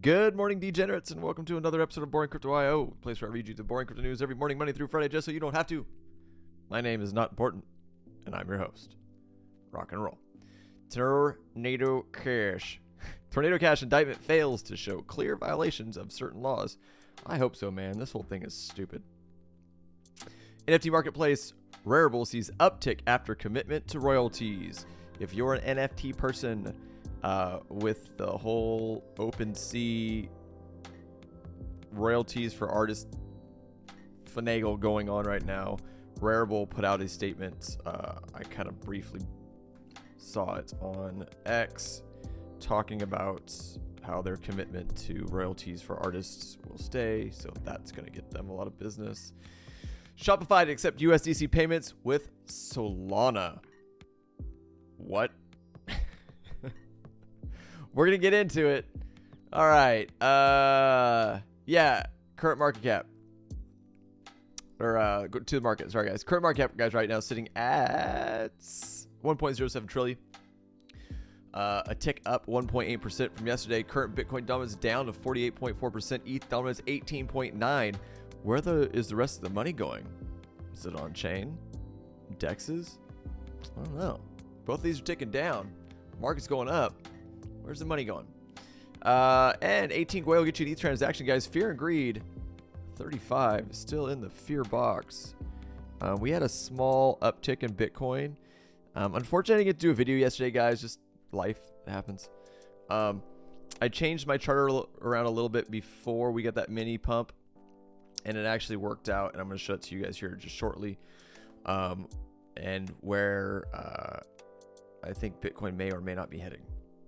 Good morning, degenerates, and welcome to another episode of Boring Crypto IO, a place where I read you the boring crypto news every morning, Monday through Friday, just so you don't have to. My name is not important, and I'm your host. Rock and roll. Tornado Cash. Tornado Cash indictment fails to show clear violations of certain laws. I hope so, man. This whole thing is stupid. NFT marketplace Rarible sees uptick after commitment to royalties. If you're an NFT person, with the whole OpenSea royalties for artists finagle going on right now, Rarible put out a statement. I kind of briefly saw it on X, talking about how their commitment to royalties for artists will stay, so that's going to get them a lot of business. Shopify to accept USDC payments with Solana. What? We're going to get into it. All right. Yeah. Current market cap. Or go to the market. Sorry, guys. Current market cap, guys, right now sitting at 1.07 trillion. A tick up 1.8% from yesterday. Current Bitcoin dominance down to 48.4%. ETH dominance 18.9%. Where is the rest of the money going? Is it on chain? Dexes? I don't know. Both of these are ticking down. Market's going up. Where's the money going? And 18 Gwei will get you an ETH transaction, guys. Fear and Greed, 35, still in the fear box. We had a small uptick in Bitcoin. Unfortunately, I didn't get to do a video yesterday, guys. Just life happens. I changed my chart around a little bit before we got that mini pump, and it actually worked out. And I'm going to show it to you guys here just shortly. And where I think Bitcoin may or may not be heading.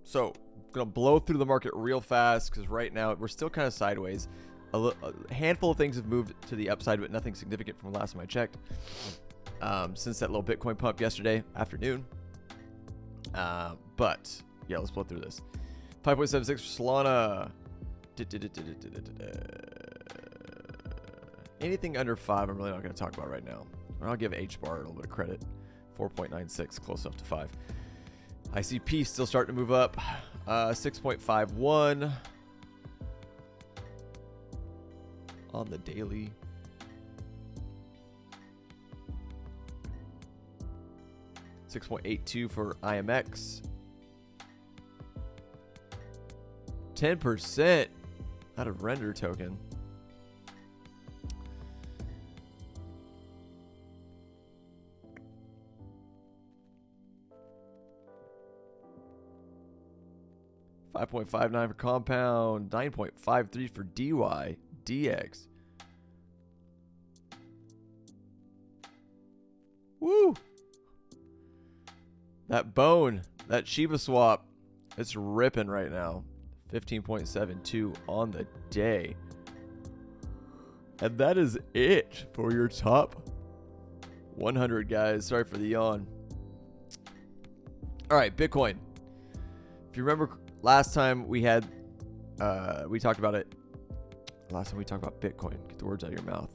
So I'm going to blow through the market real fast because right now we're still kind of sideways. A handful of things have moved to the upside, but nothing significant from the last time I checked. Since that little Bitcoin pump yesterday afternoon. But yeah, let's blow through this. 5.76 for Solana. Anything under 5, I'm really not going to talk about right now. I'll give H-bar a little bit of credit. 4.96, close up to 5. ICP still starting to move up. 6.51 on the daily. $6.82 for IMX. 10% out of render token. $5.59 for Compound, 9.53 for DY, DX. Woo! That bone, that Shiba swap, it's ripping right now. 15.72 on the day. And that is it for your top 100, guys. Sorry for the yawn. All right, Bitcoin. If you remember, last time we had, we talked about it. Last time we talked about Bitcoin. Get the words out of your mouth.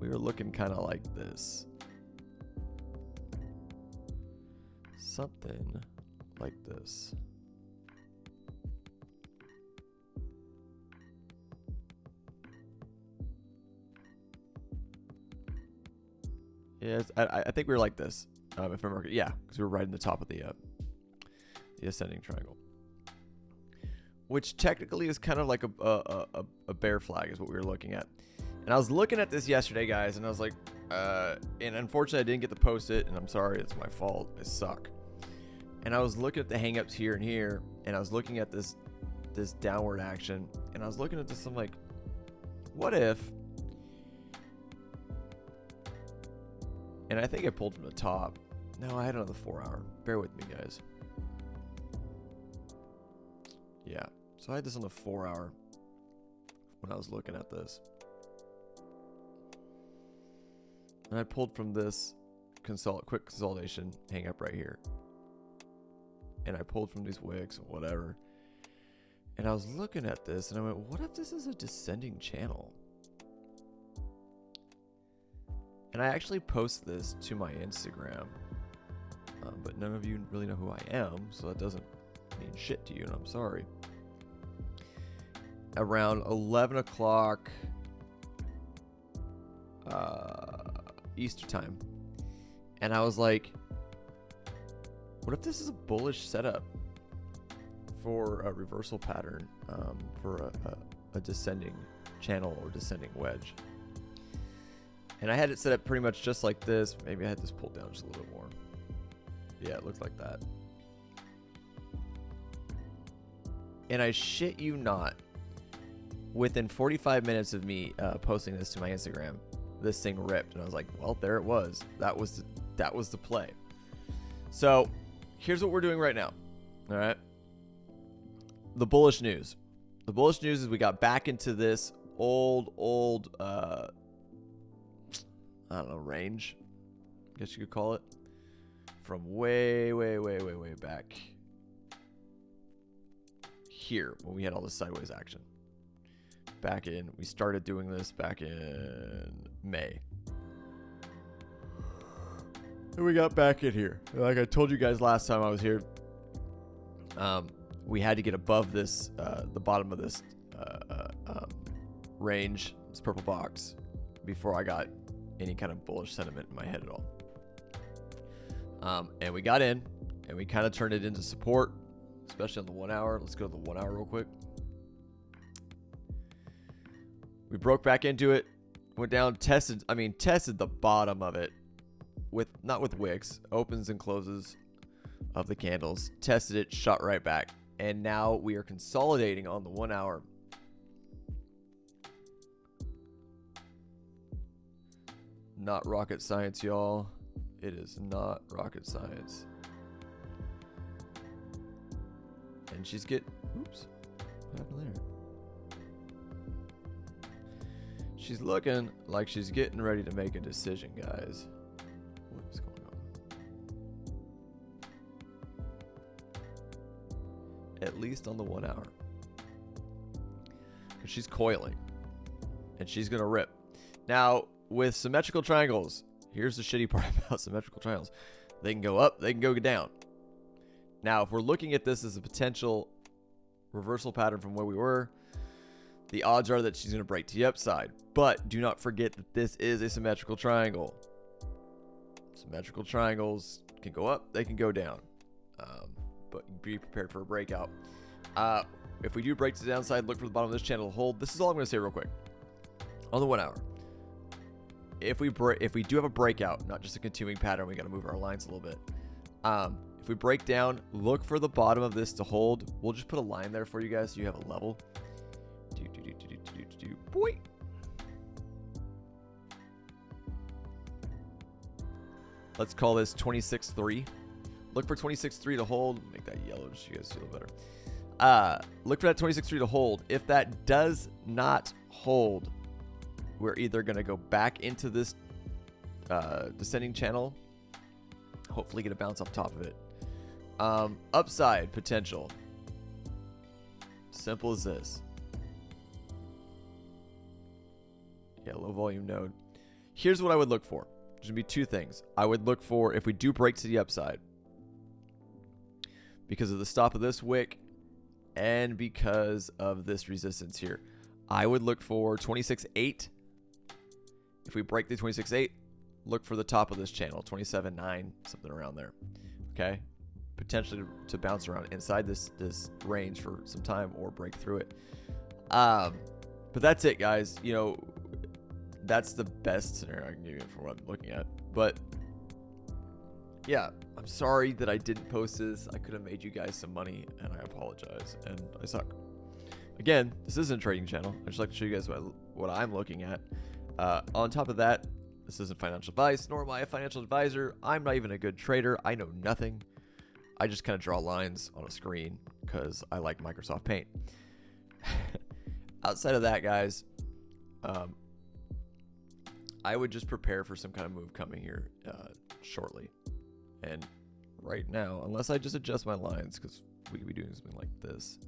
We were looking kind of like this. Something like this. Yes, I think we were like this. If I remember, yeah, because we were right in the top of the ascending triangle, which technically is kind of like a bear flag is what we were looking at. And I was looking at this yesterday, guys, and I was like, and unfortunately I didn't get to post it, and I'm sorry, it's my fault. I suck. And I was looking at the hangups here and here, and I was looking at this downward action, and I was looking at this. I'm like, what if? And I think I pulled from the top. No, I had it on the 4-hour. Bear with me, guys. Yeah, so I had this on the 4-hour when I was looking at this. And I pulled from this quick consolidation hang up right here. And I pulled from these wicks and whatever. And I was looking at this and I went, what if this is a descending channel? And I actually post this to my Instagram. But none of you really know who I am, so that doesn't mean shit to you, and I'm sorry. around 11 o'clock Easter time. And I was like, what if this is a bullish setup for a reversal pattern for a descending channel or descending wedge? And I had it set up pretty much just like this. Maybe I had this pulled down just a little bit more. Yeah, it looked like that. And I shit you not, within 45 minutes of me posting this to my Instagram, this thing ripped. And I was like, well, there it was. That was the play. So here's what we're doing right now. All right. The bullish news. The bullish news is we got back into this old I don't know, range, I guess you could call it, from way back here when we had all this sideways action. We started doing this back in May. And we got back in here. Like I told you guys last time I was here, we had to get above this, the bottom of this range, this purple box, before I got any kind of bullish sentiment in my head at all. And we got in, and we kind of turned it into support, especially on the 1 hour. Let's go to the 1 hour real quick. We broke back into it, went down, tested the bottom of it not with wicks, opens and closes of the candles, tested it, shot right back. And now we are consolidating on the 1 hour. Not rocket science, y'all. It is not rocket science. And she's oops. What happened there? She's looking like she's getting ready to make a decision, guys. What is going on? At least on the 1 hour. Because she's coiling. And she's going to rip. Now, with symmetrical triangles, here's the shitty part about symmetrical triangles. They can go up, they can go down. Now, if we're looking at this as a potential reversal pattern from where we were, the odds are that she's going to break to the upside. But do not forget that this is a symmetrical triangle. Symmetrical triangles can go up, they can go down. But be prepared for a breakout. If we do break to the downside, look for the bottom of this channel to hold. This is all I'm going to say real quick. On the 1 hour. If we do have a breakout, not just a continuing pattern, we got to move our lines a little bit. If we break down, look for the bottom of this to hold. We'll just put a line there for you guys so you have a level. Boy. Let's call this 26.3. Look for 26.3 to hold. Make that yellow just so you guys feel better. Look for that 26.3 to hold. If that does not hold, we're either going to go back into this descending channel, hopefully get a bounce off top of it. Upside potential. Simple as this. Yeah, low volume node. Here's what I would look for. There's going to be two things. I would look for, if we do break to the upside, because of the stop of this wick and because of this resistance here, I would look for 26.8. If we break the 26.8, look for the top of this channel, 27.9, something around there. Okay? Potentially to bounce around inside this range for some time or break through it. But that's it, guys. You know, that's the best scenario I can give you for what I'm looking at. But yeah, I'm sorry that I didn't post this. I could have made you guys some money, and I apologize. And I suck. Again, this isn't a trading channel. I just like to show you guys what I'm looking at. On top of that, this isn't financial advice, nor am I a financial advisor. I'm not even a good trader. I know nothing. I just kind of draw lines on a screen because I like Microsoft Paint. Outside of that, guys, I would just prepare for some kind of move coming here shortly. And right now, unless I just adjust my lines, because we could be doing something like this,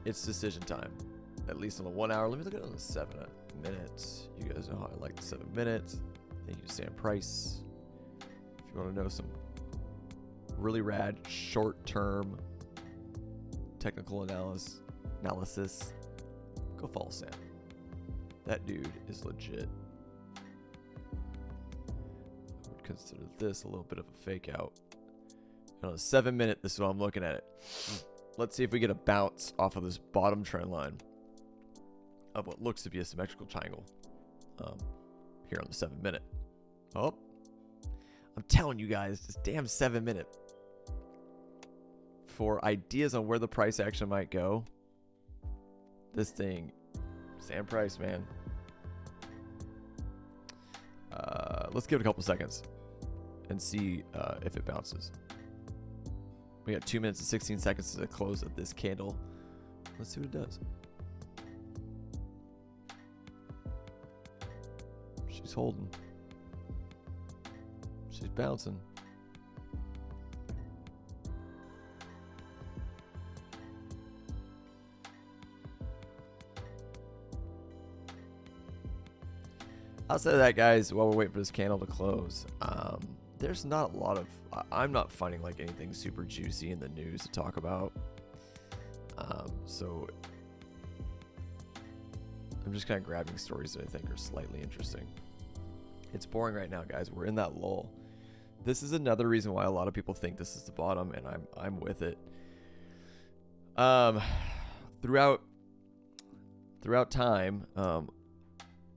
it's decision time. At least on the 1 hour. Let me look at it on the 7 minutes. You guys know how I like the 7 minutes. Thank you to Sam Price. If you want to know some really rad short-term technical analysis, go follow Sam. That dude is legit. I would consider this a little bit of a fake out. On a 7-minute, this is what I'm looking at it. Let's see if we get a bounce off of this bottom trend line of what looks to be a symmetrical triangle here on the 7-minute. Oh, I'm telling you guys, this damn 7-minute. For ideas on where the price action might go, this thing, Sam Price, man. Let's give it a couple seconds and see if it bounces. We got 2 minutes and 16 seconds to close at this candle. Let's see what it does. She's holding. She's bouncing. Outside of that, guys, while we're waiting for this candle to close, there's not a lot of, I'm not finding like anything super juicy in the news to talk about. So I'm just kind of grabbing stories that I think are slightly interesting. It's boring right now, guys. We're in that lull. This is another reason why a lot of people think this is the bottom, and I'm with it. Throughout time,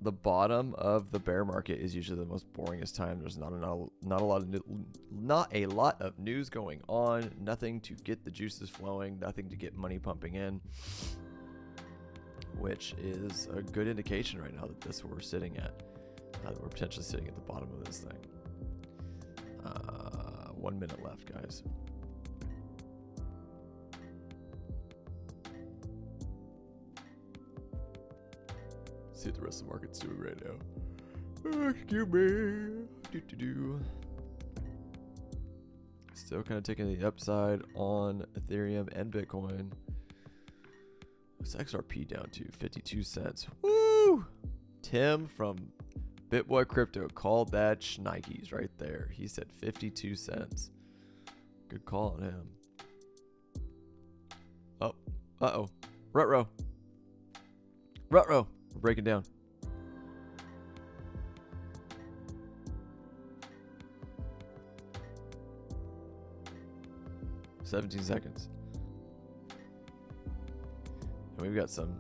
the bottom of the bear market is usually the most boringest time. There's not a lot of news going on, nothing to get the juices flowing, nothing to get money pumping in, which is a good indication right now that this is where we're sitting at. That we're potentially sitting at the bottom of this thing. 1 minute left, guys. See what the rest of the market's doing right now. Excuse me. Still kind of taking the upside on Ethereum and Bitcoin. What's XRP down to? 52 cents. Woo! Tim from Bitboy Crypto called that shnikes right there. He said 52 cents. Good call on him. Oh. Uh-oh. Rutro. Rutro. We're breaking down. $17 seconds. And we've got some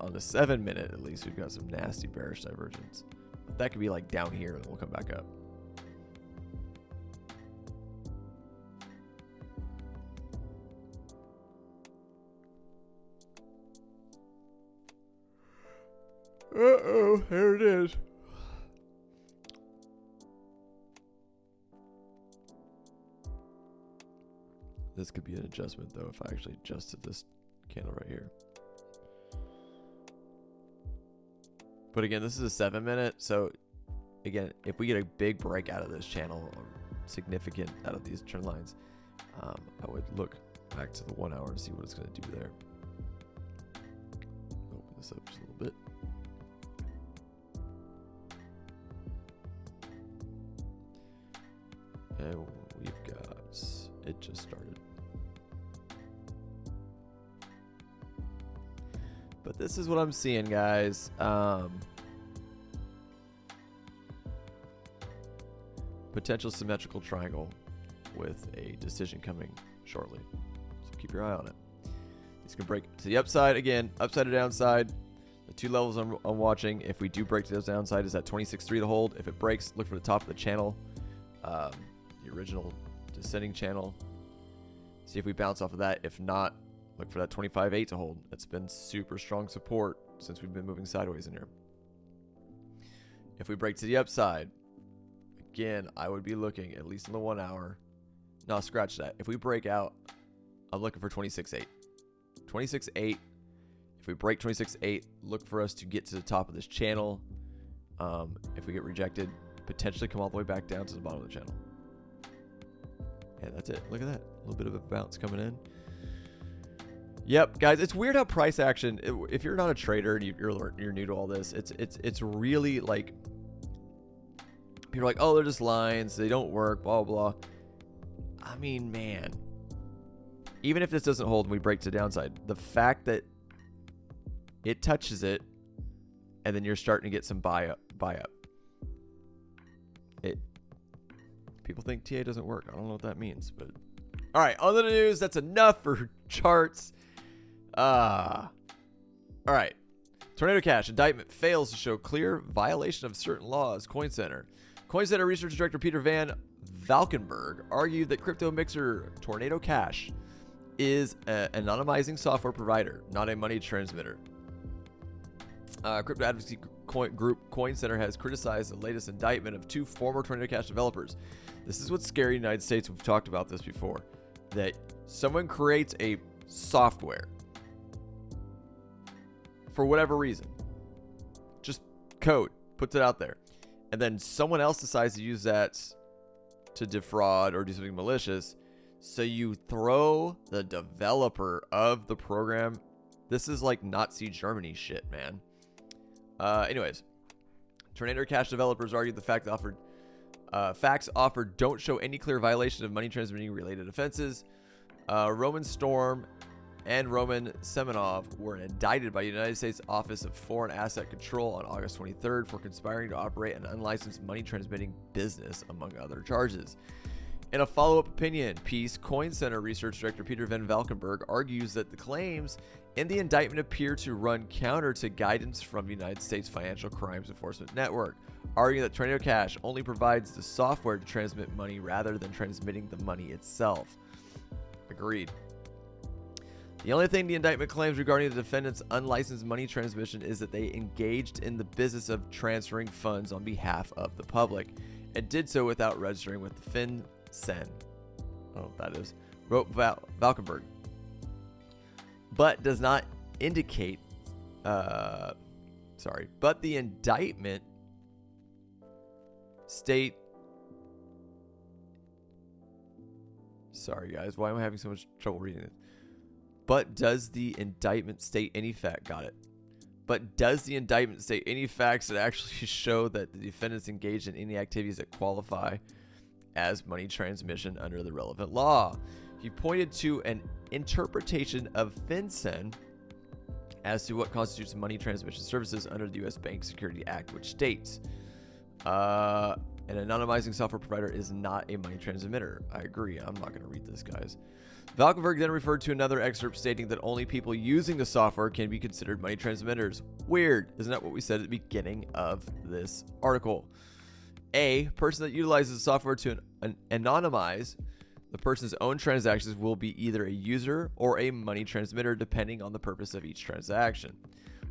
on the 7-minute at least, we've got some nasty bearish divergence. But that could be like down here and we'll come back up. Uh-oh, there it is. This could be an adjustment though if I actually adjusted this candle right here. But again, this is a 7-minute, so again, if we get a big break out of this channel, or significant out of these trend lines, I would look back to the 1 hour and see what it's going to do there. Open this up just a little bit. And we've got, it just started. But this is what I'm seeing, guys. Potential symmetrical triangle with a decision coming shortly. So keep your eye on it. It's going to break to the upside again, upside or downside. The two levels I'm watching, if we do break to the downside, is at 26.3 to hold. If it breaks, look for the top of the channel, the original descending channel. See if we bounce off of that. If not, look for that 25.8 to hold. It's been super strong support since we've been moving sideways in here. If we break to the upside, again, I would be looking at least in the 1 hour. No, scratch that. If we break out, I'm looking for 26.8. 26.8. If we break 26.8, look for us to get to the top of this channel. If we get rejected, potentially come all the way back down to the bottom of the channel. And that's it. Look at that. A little bit of a bounce coming in. Yep, guys, it's weird how price action, if you're not a trader and you're new to all this, it's really like, people are like, oh, they're just lines, they don't work, blah, blah, blah. I mean, man, even if this doesn't hold and we break to the downside, the fact that it touches it and then you're starting to get some buy up. People think TA doesn't work. I don't know what that means, but all right, on the news. That's enough for charts. All right. Tornado Cash indictment fails to show clear violation of certain laws. CoinCenter Research Director Peter Van Valkenburg argued that crypto mixer Tornado Cash is an anonymizing software provider, not a money transmitter. Crypto advocacy group CoinCenter has criticized the latest indictment of 2 former Tornado Cash developers. This is what's scary in the United States. We've talked about this before, that someone creates a software for whatever reason, just code, puts it out there, and then someone else decides to use that to defraud or do something malicious. So you throw the developer of the program. This is like Nazi Germany shit, man. Anyways, Tornado Cash developers argued the facts offered don't show any clear violation of money transmitting related offenses. Roman Storm and Roman Semenov were indicted by the United States Office of Foreign Asset Control on August 23rd for conspiring to operate an unlicensed money transmitting business, among other charges. In a follow-up opinion piece, CoinCenter Research Director Peter Van Valkenburg argues that the claims in the indictment appear to run counter to guidance from the United States Financial Crimes Enforcement Network, arguing that Tornado Cash only provides the software to transmit money rather than transmitting the money itself. Agreed. The only thing the indictment claims regarding the defendant's unlicensed money transmission is that they engaged in the business of transferring funds on behalf of the public and did so without registering with the FinCEN. Oh, that is. Wrote Valkenburg. But does not indicate. But the indictment state. Sorry, guys. Why am I having so much trouble reading this? But does the indictment state any fact? Got it. But does the indictment state any facts that actually show that the defendants engaged in any activities that qualify as money transmission under the relevant law? He pointed to an interpretation of FinCEN as to what constitutes money transmission services under the U.S. Bank Security Act, which states an anonymizing software provider is not a money transmitter. I agree. I'm not going to read this, guys. Valkenburg then referred to another excerpt stating that only people using the software can be considered money transmitters. Weird. Isn't that what we said at the beginning of this article? A person that utilizes the software to anonymize the person's own transactions will be either a user or a money transmitter, depending on the purpose of each transaction.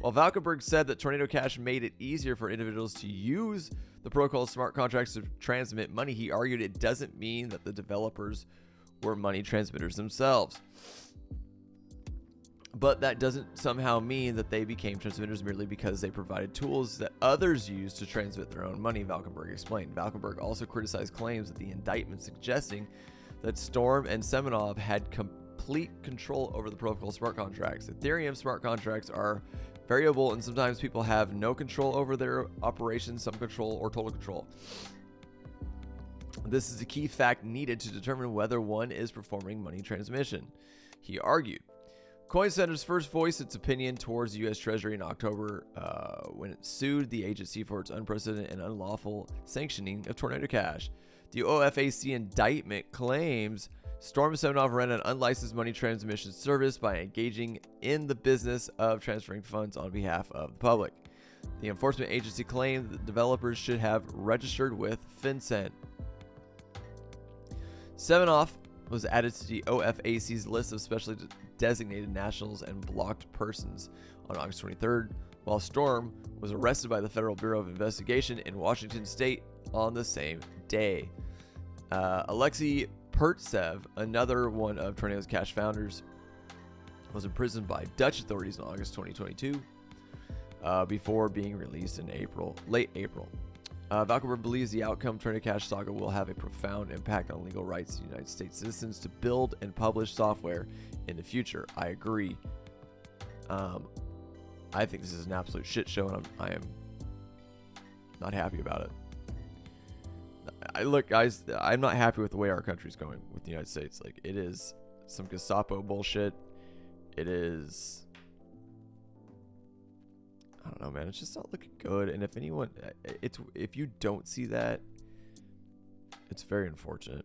While Valkenburg said that Tornado Cash made it easier for individuals to use the protocol smart contracts to transmit money, he argued it doesn't mean that the developers were money transmitters themselves. But that doesn't somehow mean that they became transmitters merely because they provided tools that others used to transmit their own money, Valkenburg explained. Valkenburg also criticized claims that the indictment suggesting that Storm and Semenov had complete control over the protocol smart contracts. Ethereum smart contracts are variable, and sometimes people have no control over their operations, some control, or total control. This is a key fact needed to determine whether one is performing money transmission, he argued. CoinCenters first voiced its opinion towards the U.S. Treasury in October when it sued the agency for its unprecedented and unlawful sanctioning of Tornado Cash. The OFAC indictment claims Storm Semenov ran an unlicensed money transmission service by engaging in the business of transferring funds on behalf of the public. The enforcement agency claimed that developers should have registered with FinCEN. Semenov was added to the OFAC's list of specially designated nationals and blocked persons on August 23rd, while Storm was arrested by the Federal Bureau of Investigation in Washington State on the same day. Alexei Pertsev, another one of Tornado Cash founders, was imprisoned by Dutch authorities in August 2022 before being released in late April. Valkenburg believes the outcome Tornado Cash saga will have a profound impact on legal rights of United States citizens to build and publish software in the future. I agree. I think this is an absolute shit show, and I am not happy about it. Look, guys, I'm not happy with the way our country's going with the United States. Like, it is some Gasapo bullshit. It is, I don't know, man. It's just not looking good. And if anyone, if you don't see that, it's very unfortunate.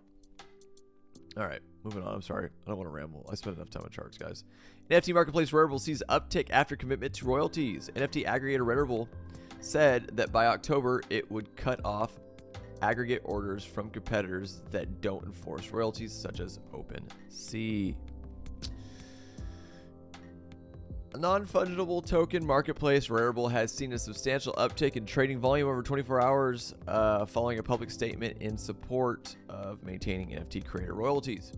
All right, moving on. I'm sorry. I don't want to ramble. I spent enough time on charts, guys. NFT marketplace Rarible sees uptick after commitment to royalties. NFT aggregator Rarible said that by October, it would cut off aggregate orders from competitors that don't enforce royalties, such as OpenSea. A non-fungible token marketplace, Rarible has seen a substantial uptick in trading volume over 24 hours following a public statement in support of maintaining NFT creator royalties.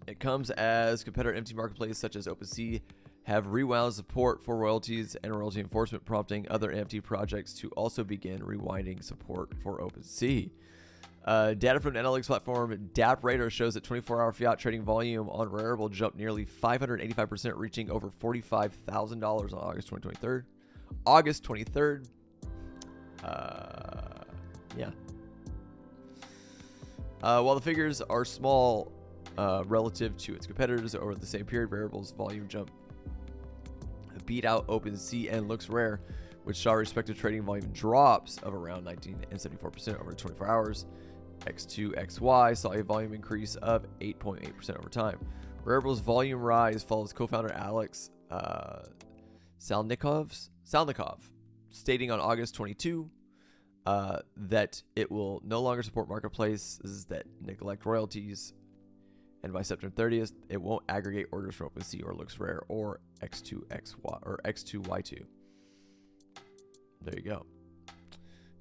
It comes as competitor NFT marketplaces such as OpenSea have rewound support for royalties and royalty enforcement, prompting other NFT projects to also begin rewinding support for OpenSea. Data from the analytics platform DappRadar shows that 24-hour fiat trading volume on Rarible jumped nearly 585%, reaching over $45,000 on August 23rd. August 23rd. Yeah. While the figures are small relative to its competitors over the same period, Rarible's volume jump beat out OpenSea and Looks Rare, which saw respective trading volume drops of around 19% and 74% over 24 hours. X2XY saw a volume increase of 8.8% over time. Rarible's volume rise follows co-founder Alex Salnikov stating on August 22 that it will no longer support marketplaces that neglect royalties, and by September 30th, it won't aggregate orders from OpenSea or Looks Rare or X2XY or X2Y2. There you go.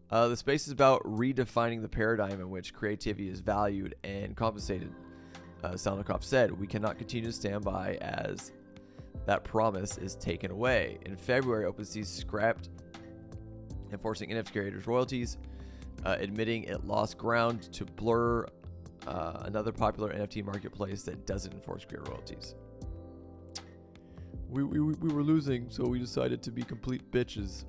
The space is about redefining the paradigm in which creativity is valued and compensated. Salnikov said, "We cannot continue to stand by as that promise is taken away." In February, OpenSea scrapped enforcing NFT creators' royalties, admitting it lost ground to Blur, another popular NFT marketplace that doesn't enforce creator royalties. We were losing, so we decided to be complete bitches.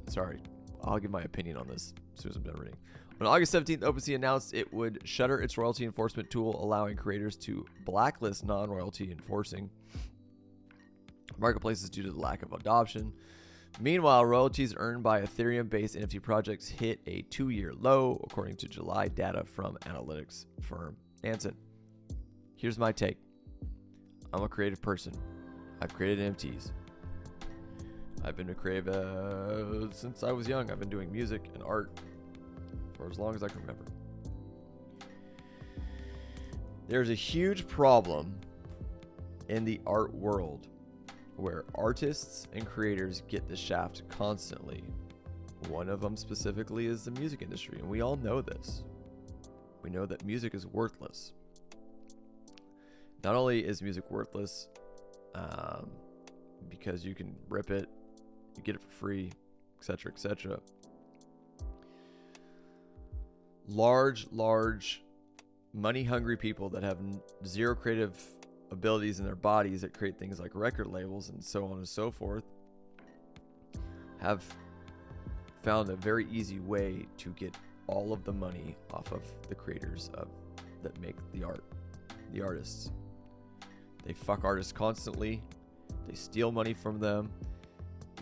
Sorry, I'll give my opinion on this as soon as I'm done reading. On August 17th, OpenSea announced it would shutter its royalty enforcement tool, allowing creators to blacklist non-royalty enforcing marketplaces due to the lack of adoption. Meanwhile, royalties earned by Ethereum-based NFT projects hit a 2-year low, according to July data from analytics firm Nansen. Here's my take. I'm a creative person. I've created NFTs. I've been a creative since I was young. I've been doing music and art for as long as I can remember. There's a huge problem in the art world where artists and creators get the shaft constantly. One of them specifically is the music industry, and we all know this. We know that music is worthless. Not only is music worthless because you can rip it, you get it for free, etc., etc. Large money-hungry people that have zero creative abilities in their bodies that create things like record labels and so on and so forth have found a very easy way to get all of the money off of the creators that make the art, the artists. They fuck artists constantly. They steal money from them.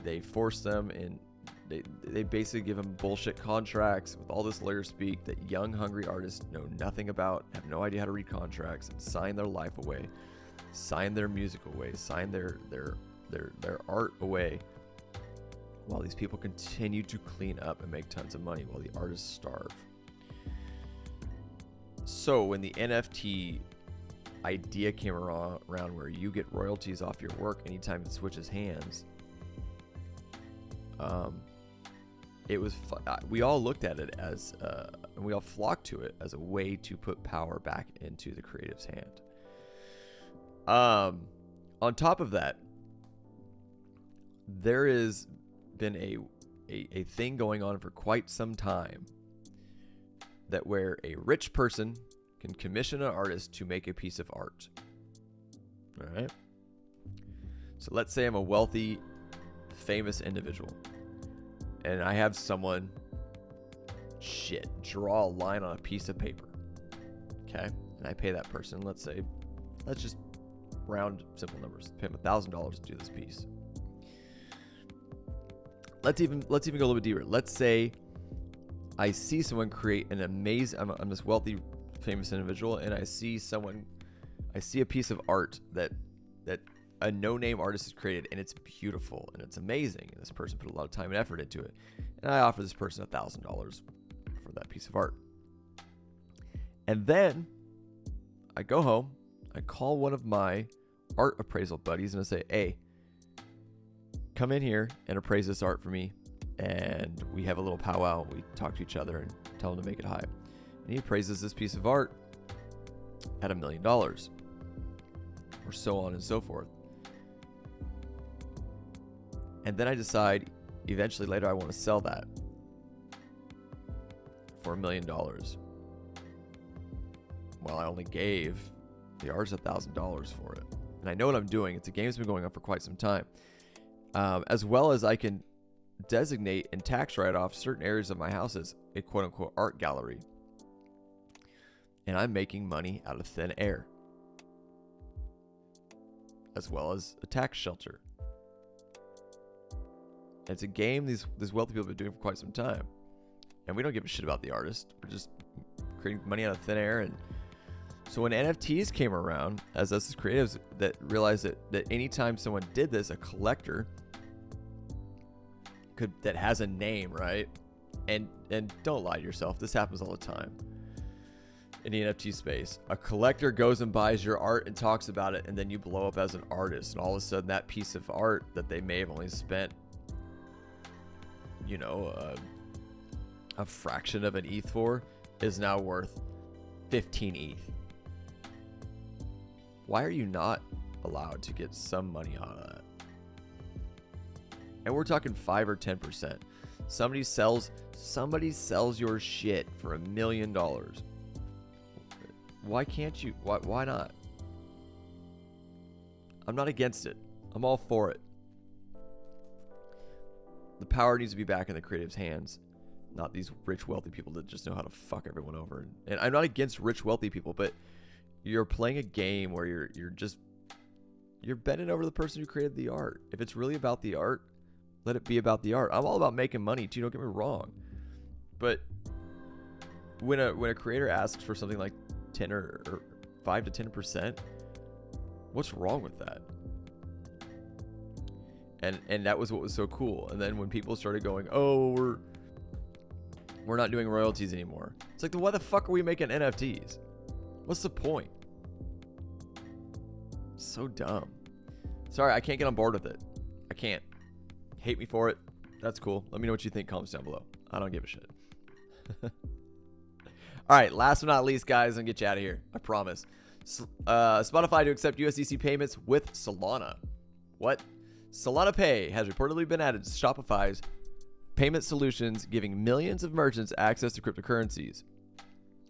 They force them, and they basically give them bullshit contracts with all this lawyer speak that young, hungry artists know nothing about, have no idea how to read contracts, and sign their life away, sign their music away, sign their art away, while these people continue to clean up and make tons of money while the artists starve. So when the NFT idea came around where you get royalties off your work anytime it switches hands, it was we all looked at it as and we all flocked to it as a way to put power back into the creative's hand. On top of that, there has been a thing going on for quite some time that where a rich person can commission an artist to make a piece of art. All right. So let's say I'm a wealthy, famous individual, and I have someone draw a line on a piece of paper. Okay. And I pay that person, let's say Let's just round simple numbers. Pay him $1,000 to do this piece. Let's even go a little bit deeper. Let's say I see someone create an amazing. I'm this wealthy, famous individual, and I see a piece of art that a no-name artist has created, and it's beautiful and it's amazing, and this person put a lot of time and effort into it, and I offer this person $1,000 for that piece of art. And then I go home, I call one of my art appraisal buddies, and I say, hey, come in here and appraise this art for me. And we have a little powwow. We talk to each other and tell him to make it high. And he appraises this piece of art at $1 million, or so on and so forth. And then I decide eventually later I want to sell that for $1 million. Well, I only gave the artist $1,000 for it. And I know what I'm doing. It's a game that's been going on for quite some time. As well as I can designate and tax write off certain areas of my house as a quote unquote art gallery. And I'm making money out of thin air, as well as a tax shelter. And it's a game these wealthy people have been doing for quite some time. And we don't give a shit about the artist. We're just creating money out of thin air. And so when NFTs came around, as us as creatives that realized that anytime someone did this, a collector that has a name, right? And don't lie to yourself. This happens all the time in the NFT space. A collector goes and buys your art and talks about it, and then you blow up as an artist, and all of a sudden that piece of art that they may have only spent, a fraction of an ETH for is now worth 15 ETH. Why are you not allowed to get some money out of that? And we're talking 5 or 10%. Somebody sells your shit for $1 million. Why can't you? Why not? I'm not against it. I'm all for it. The power needs to be back in the creative's hands, not these rich, wealthy people that just know how to fuck everyone over. And I'm not against rich, wealthy people, but you're playing a game where you're bending over the person who created the art. If it's really about the art, let it be about the art. I'm all about making money too, don't get me wrong. But when a creator asks for something like 10 or 5 to 10%, what's wrong with that? And that was what was so cool. And then when people started going, oh, we're not doing royalties anymore. It's like, then why the fuck are we making NFTs? What's the point? So dumb. Sorry, I can't get on board with it. I can't. Hate me for it. That's cool. Let me know what you think. Comments down below. I don't give a shit. All right, last but not least, guys, I'm gonna get you out of here. I promise. Spotify to accept USDC payments with Solana. What? Solana Pay has reportedly been added to Shopify's payment solutions, giving millions of merchants access to cryptocurrencies.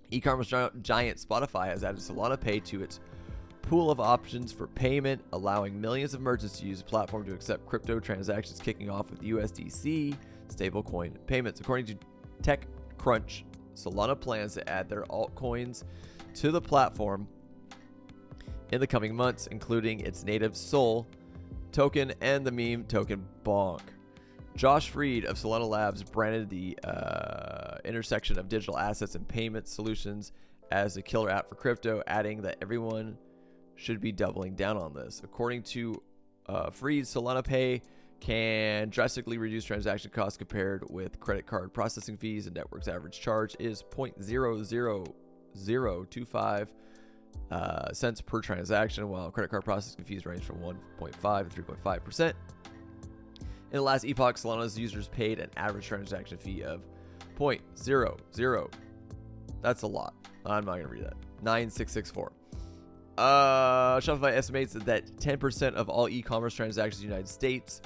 E-commerce giant Spotify has added Solana Pay to its pool of options for payment, allowing millions of merchants to use the platform to accept crypto transactions, kicking off with USDC stablecoin payments. According to TechCrunch, Solana plans to add their altcoins to the platform in the coming months, including its native Sol token and the meme token Bonk. Josh Freed of Solana Labs branded the intersection of digital assets and payment solutions as a killer app for crypto, adding that everyone should be doubling down on this. According to Freed, Solana Pay can drastically reduce transaction costs compared with credit card processing fees, and network's average charge is 0.00025 cents per transaction, while credit card processing fees range from 1.5 to 3.5%. In the last epoch, Solana's users paid an average transaction fee of 0.00. That's a lot. I'm not going to read that. 9664. Shopify estimates that 10% of all e-commerce transactions in the United States,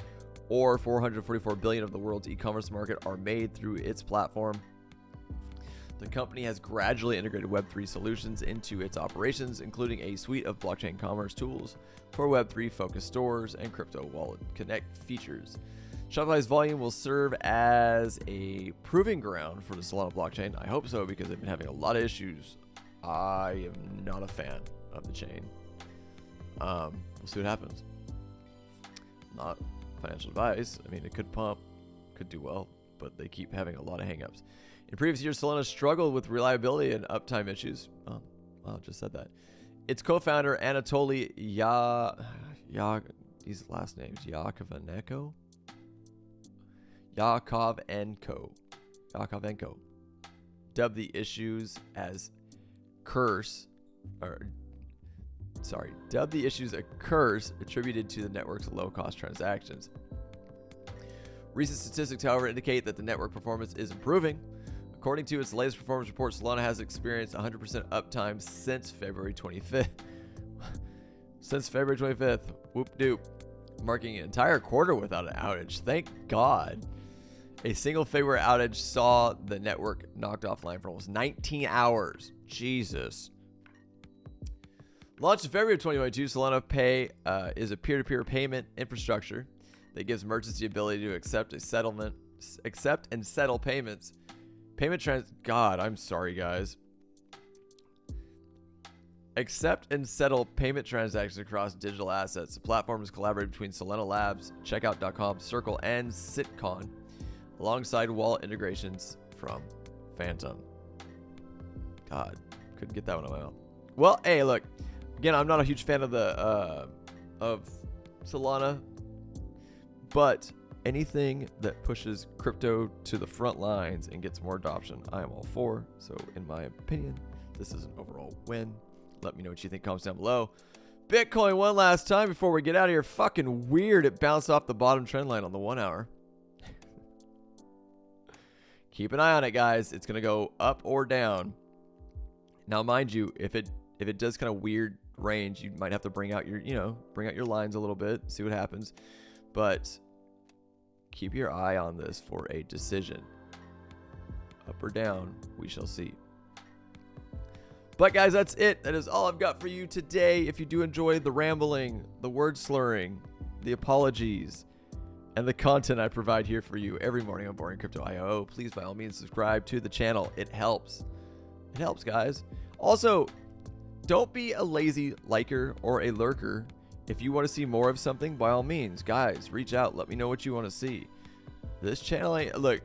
or 444 billion of the world's e-commerce market, are made through its platform. The company has gradually integrated Web3 solutions into its operations, including a suite of blockchain commerce tools for Web3 focused stores and crypto wallet connect features. Shopify's volume will serve as a proving ground for the Solana blockchain. I hope so, because they've been having a lot of issues. I am not a fan of the chain. We'll see what happens. Not financial advice. I mean, it could pump, could do well, but they keep having a lot of hangups. In previous years, Solana struggled with reliability and uptime issues. Oh, wow, just said that. Its co-founder, Anatoly these last names, Yakovenko, dubbed the issues as a curse attributed to the network's low-cost transactions. Recent statistics, however, indicate that the network performance is improving. According to its latest performance report, Solana has experienced 100% uptime since February 25th. Since February 25th, whoop-doop, marking an entire quarter without an outage. Thank God. A single February outage saw the network knocked offline for almost 19 hours. Jesus. Launched in February of 2022, Solana Pay is a peer-to-peer payment infrastructure that gives merchants the ability to accept and settle payments. God, I'm sorry, guys. Accept and settle payment transactions across digital assets. The platform is collaborated between Solana Labs, Checkout.com, Circle, and Sitcon, alongside wallet integrations from Phantom. God, couldn't get that one on my own. Well, hey, look. Again, I'm not a huge fan of of Solana, but anything that pushes crypto to the front lines and gets more adoption, I am all for. So, in my opinion, this is an overall win. Let me know what you think. Comments down below. Bitcoin one last time before we get out of here. Fucking weird. It bounced off the bottom trend line on the 1 hour. Keep an eye on it, guys. It's gonna go up or down. Now, mind you, if it does kind of weird range, you might have to bring out your lines a little bit, see what happens. But keep your eye on this for a decision. Up or down, we shall see. But guys, that's it. That is all I've got for you today. If you do enjoy the rambling, the word slurring, the apologies, and the content I provide here for you every morning on Boring Crypto IO, please by all means subscribe to the channel. It helps. It helps, guys. Also, don't be a lazy liker or a lurker. If you want to see more of something, by all means, guys, reach out. Let me know what you want to see. This channel ain't... Look,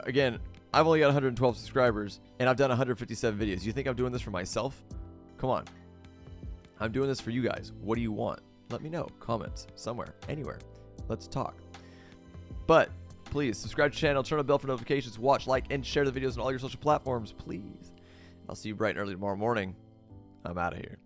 again, I've only got 112 subscribers, and I've done 157 videos. You think I'm doing this for myself? Come on. I'm doing this for you guys. What do you want? Let me know. Comments. Somewhere. Anywhere. Let's talk. But please, subscribe to the channel, turn on the bell for notifications, watch, like, and share the videos on all your social platforms, please. I'll see you bright and early tomorrow morning. I'm out of here.